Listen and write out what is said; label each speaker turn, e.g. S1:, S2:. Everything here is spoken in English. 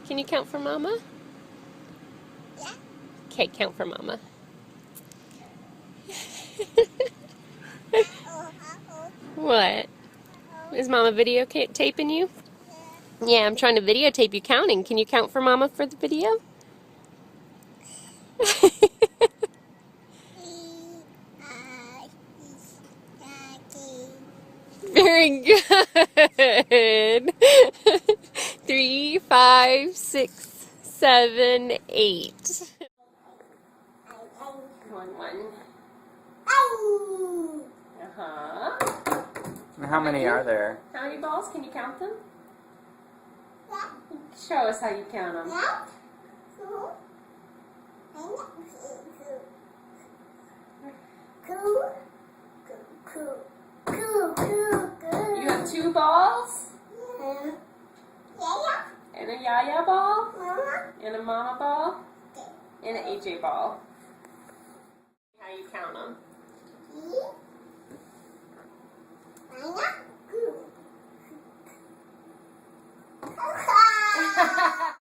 S1: Can you count for Mama?
S2: Yeah.
S1: Okay, count for Mama. What? Is Mama videotaping you? Yeah, I'm trying to videotape you counting. Can you count for Mama for the video? Very good. 3, 5, 6, 7, 8. 1, 1. Uh-huh.
S3: How many are there?
S1: How many balls? Can you count them? Show us how you count them. You have 2 balls? And a Yaya ball? And a Mama ball? And an AJ ball. How you count them?